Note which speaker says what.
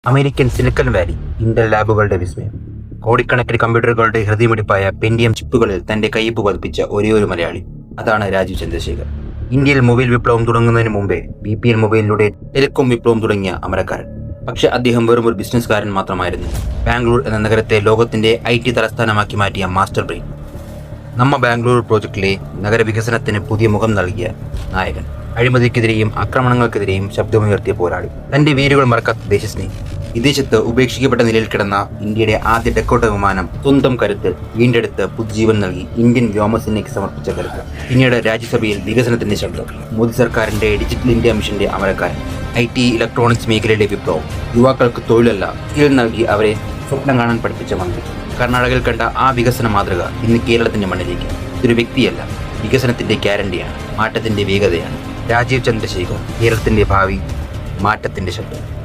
Speaker 1: American silicon Valley Intel ലാബുകളുടെ വിസ്മയം. കോടിക്കണക്കിന് കമ്പ്യൂട്ടറുകളുടെ ഹൃദയമിടിപ്പായ Pentium ചിപ്പുകളിൽ തന്റെ കയ്യൊപ്പ് പതിപ്പിച്ച ഒരേയൊരു മലയാളി, അതാണ് രാജീവ് ചന്ദ്രശേഖർ. ഇന്ത്യയിൽ മൊബൈൽ വിപ്ലവം തുടങ്ങുന്നതിന് മുമ്പേ BPL മൊബൈലിലൂടെ ടെലികോം വിപ്ലവം തുടങ്ങിയ അമരക്കാരൻ. പക്ഷെ അദ്ദേഹം വെറും ഒരു ബിസിനസ്സുകാരൻ മാത്രമായിരുന്നു. ബാംഗ്ലൂർ എന്ന നഗരത്തെ ലോകത്തിന്റെ IT തലസ്ഥാനമാക്കി മാറ്റിയ മാസ്റ്റർ ബ്രെയിൻ. നമ്മ ബാംഗ്ലൂർ പ്രോജക്റ്റിലെ നഗരവികസനത്തിന് പുതിയ മുഖം നൽകിയ നായകൻ. അഴിമതിക്കെതിരെയും ആക്രമണങ്ങൾക്കെതിരെയും ശബ്ദമുയർത്തിയ പോരാളി. തന്റെ വേരുകൾ മറക്കാത്ത ദേശസ്നേഹി. വിദേശത്ത് ഉപേക്ഷിക്കപ്പെട്ട നിലയിൽ കിടന്ന ഇന്ത്യയുടെ ആദ്യ ഡെക്കോട്ട വിമാനം സ്വന്തം കരുത്ത് വീണ്ടെടുത്ത് പുതുജീവൻ നൽകി ഇന്ത്യൻ വ്യോമസേനയ്ക്ക് സമർപ്പിച്ച കരുത്ത്. പിന്നീട് രാജ്യസഭയിൽ വികസനത്തിന്റെ ശബ്ദം. മോദി സർക്കാരിന്റെ ഡിജിറ്റൽ ഇന്ത്യ മിഷന്റെ അമരക്കാരൻ. IT ഇലക്ട്രോണിക്സ് മേഖലയിലെ വിപ്ലവം. യുവാക്കൾക്ക് തൊഴിലല്ല സ്കിൽ നൽകി അവരെ സ്വപ്നം കാണാൻ പഠിപ്പിച്ച മന്ത്രി. കർണാടകയിൽ കണ്ട ആ വികസന മാതൃക ഇന്ന് കേരളത്തിന്റെ മണ്ണിലേക്ക്. ഇതൊരു വ്യക്തിയല്ല, വികസനത്തിന്റെ ഗ്യാരണ്ടിയാണ്, മാറ്റത്തിന്റെ വേഗതയാണ്. രാജീവ് ചന്ദ്രശേഖർ, കേരളത്തിന്റെ ഭാവി, മാറ്റത്തിന്റെ ശബ്ദം.